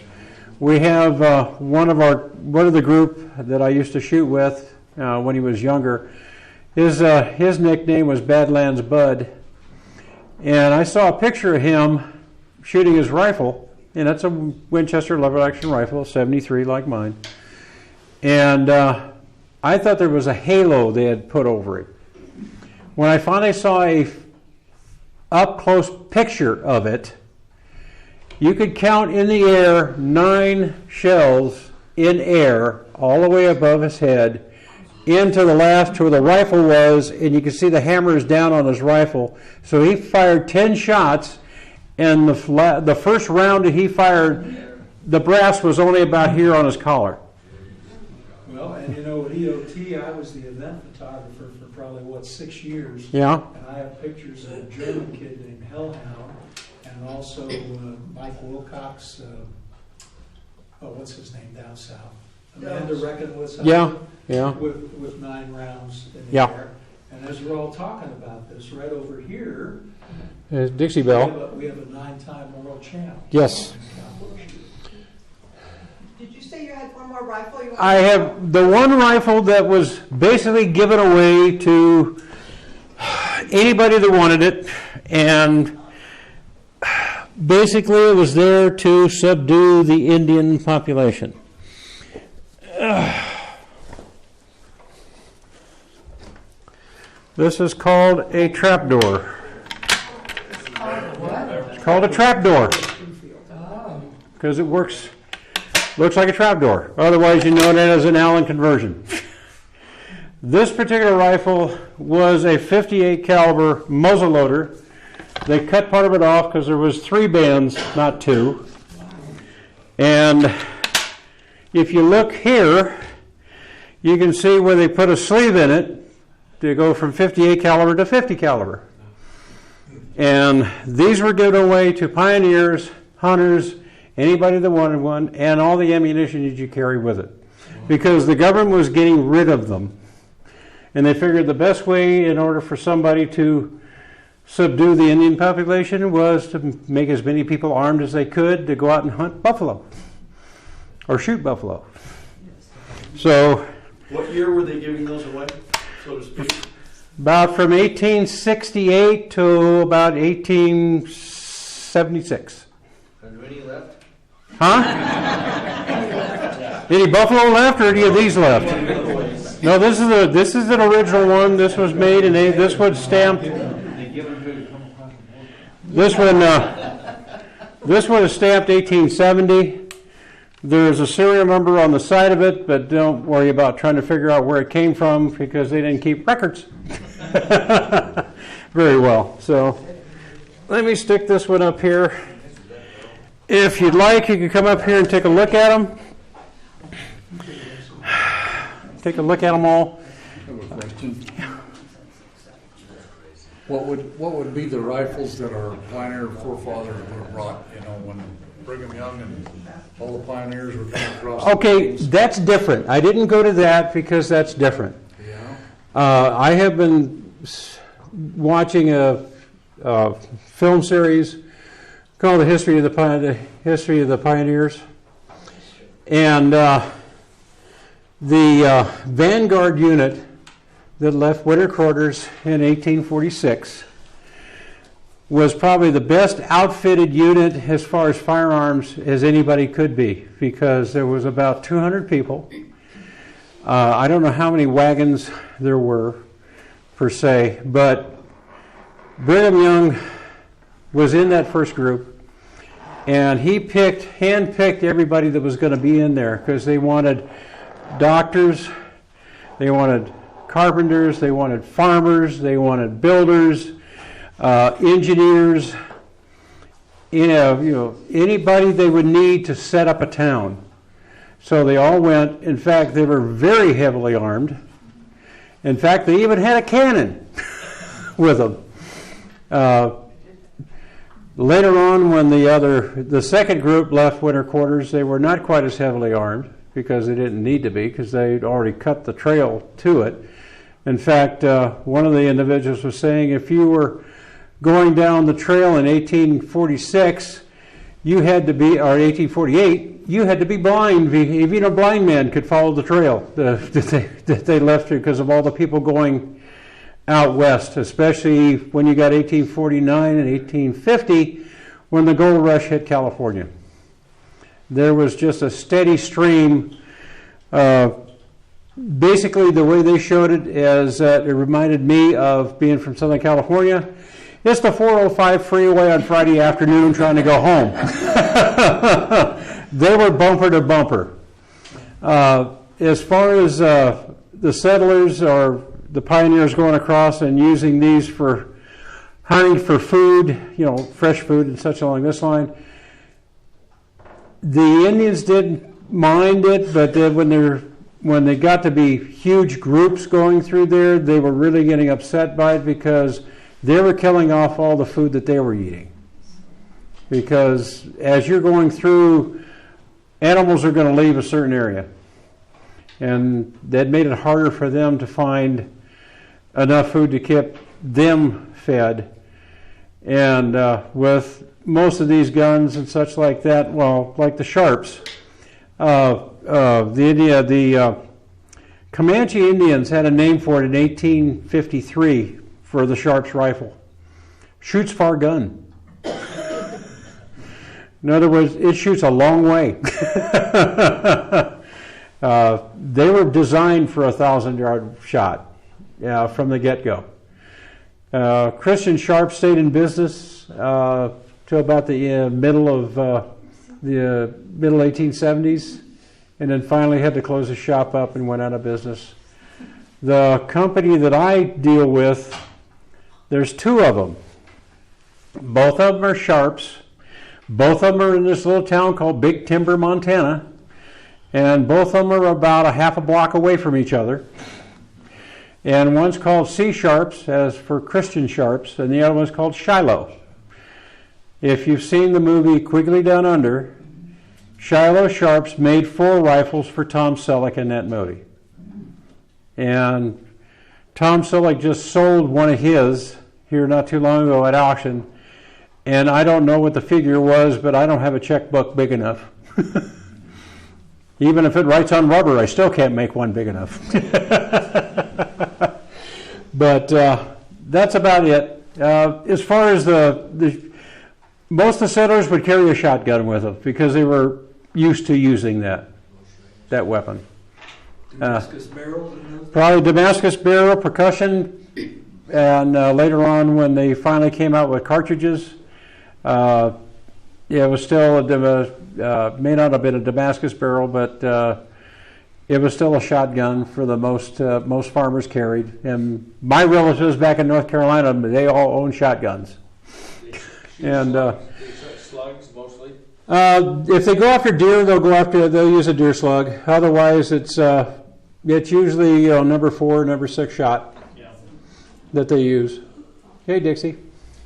We have one of the group that I used to shoot with when he was younger. His nickname was Badlands Bud, and I saw a picture of him shooting his rifle, and that's a Winchester lever action rifle, 73 like mine. And I thought there was a halo they had put over it. When I finally saw a up-close picture of it, you could count in the air 9 shells in air all the way above his head into the last to where the rifle was, and you could see the hammers down on his rifle. So he fired 10 shots, and the first round that he fired, the brass was only about here on his collar. Well, and you know, at EOT, I was the event photographer for probably, 6 years. Yeah. And I have pictures of a German kid named Hellhound, and also Mike Wilcox, what's his name down south? Amanda Reckonwitz. Yeah. With 9 rounds in the Yeah. air. And as we're all talking about this, right over here, Dixie Bell. we have a 9-time world champ. Yes. Did you say you had one more rifle? I have the one rifle that was basically given away to anybody that wanted it, and basically it was there to subdue the Indian population. This is called a trapdoor. It's called a trapdoor because it looks like a trapdoor. Otherwise, you know it as an Allen conversion. This particular rifle was a .58 caliber muzzleloader. They cut part of it off because there was 3 bands, not 2. And if you look here, you can see where they put a sleeve in it to go from .58 caliber to .50 caliber. And these were given away to pioneers, hunters, anybody that wanted one, and all the ammunition that you carry with it. Because the government was getting rid of them. And they figured the best way in order for somebody to subdue the Indian population was to make as many people armed as they could to go out and hunt buffalo or shoot buffalo. So, what year were they giving those away, so to speak? About from 1868 to about 1876. Are there any left? Huh? Any buffalo left, or any of these left? No, this is an original one. This was made, and this was stamped. This one is stamped 1870. There's a serial number on the side of it, but don't worry about trying to figure out where it came from because they didn't keep records very well. So let me stick this one up here. If you'd like, you can come up here and take a look at them. Take a look at them all. I have a question. What would be the rifles that our pioneer forefathers would have brought, when Brigham Young and all the pioneers were coming across? Okay, that's different. I didn't go to that because that's different. Yeah. I have been watching a film series called "The History of the Pioneers," and the Vanguard unit that left winter quarters in 1846 was probably the best outfitted unit as far as firearms as anybody could be, because there was about 200 people. I don't know how many wagons there were per se, but Brigham Young was in that first group, and he handpicked everybody that was going to be in there, because they wanted doctors, they wanted carpenters, they wanted farmers, they wanted builders, engineers, anybody they would need to set up a town. So they all went. In fact, they were very heavily armed. In fact, they even had a cannon with them. Later on, when the second group left winter quarters, they were not quite as heavily armed because they didn't need to be, because they'd already cut the trail to it. In fact, one of the individuals was saying if you were going down the trail in 1846, you had to be, or 1848, you had to be blind. Even a blind man could follow the trail that they left because of all the people going out west, especially when you got 1849 and 1850, when the gold rush hit California. There was just a steady stream. Basically, the way they showed it is that it reminded me of being from Southern California. It's the 405 freeway on Friday afternoon trying to go home. They were bumper to bumper. As far as the settlers or the pioneers going across and using these for hunting for food, fresh food and such along this line, the Indians didn't mind it, but when they got to be huge groups going through there, they were really getting upset by it because they were killing off all the food that they were eating. Because as you're going through, animals are going to leave a certain area. And that made it harder for them to find enough food to keep them fed. And with most of these guns and such like that, well, like the Sharps, the Comanche Indians had a name for it in 1853 for the Sharps rifle. Shoots far gun. In other words, it shoots a long way. They were designed for a 1,000-yard shot from the get-go. Christian Sharp stayed in business to about the middle 1870s, and then finally had to close the shop up and went out of business. The company that I deal with, there's two of them. Both of them are Sharps. Both of them are in this little town called Big Timber, Montana. And both of them are about a half a block away from each other. And one's called C Sharps, as for Christian Sharps, and the other one's called Shiloh. If you've seen the movie Quigley Down Under, Shiloh Sharps made 4 rifles for Tom Selleck in that movie. And Tom Selleck just sold one of his here not too long ago at auction. And I don't know what the figure was, but I don't have a checkbook big enough. Even if it writes on rubber, I still can't make one big enough. But that's about it. As far as most of the settlers would carry a shotgun with them because they were used to using that weapon. Damascus barrel? Probably Damascus barrel, percussion, and later on when they finally came out with cartridges, it was still may not have been a Damascus barrel, but it was still a shotgun for the most farmers carried. And my relatives back in North Carolina, they all own shotguns. And slugs mostly. If they go after deer, they'll use a deer slug. Otherwise, it's usually number 4, number 6 shot that they use. Hey, Dixie.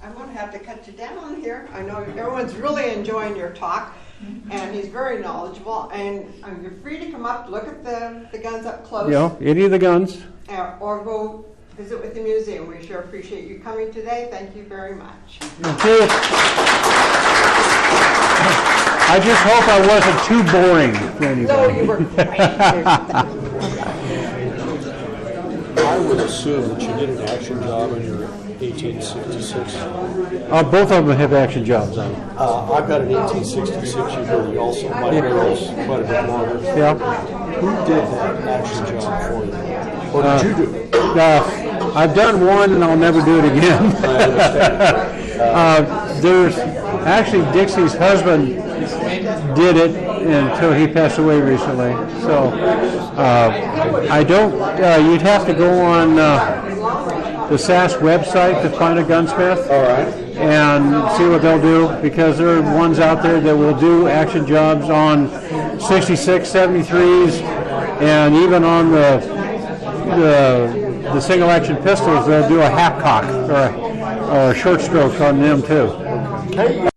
I'm going to have to cut you down here. I know everyone's really enjoying your talk, and he's very knowledgeable. And you're free to come up, look at the guns up close. Any of the guns. Or go visit with the museum. We sure appreciate you coming today. Thank you very much. Thank you. I just hope I wasn't too boring for anybody. No, you were great. I would assume that you did an action job in your 1866. Both of them have action jobs on them. I've got an 1866 utility also. My barrel's quite a bit longer. Yeah. Who did that action job for you? Or did you do it? I've done one and I'll never do it again. I understand. There's actually Dixie's husband did it until he passed away recently. So I don't. You'd have to go on the SAS website to find a gunsmith. All right. And see what they'll do, because there are ones out there that will do action jobs on 66, 73s, and even on the single action pistols, they'll do a half cock or a short stroke on them too. Hey,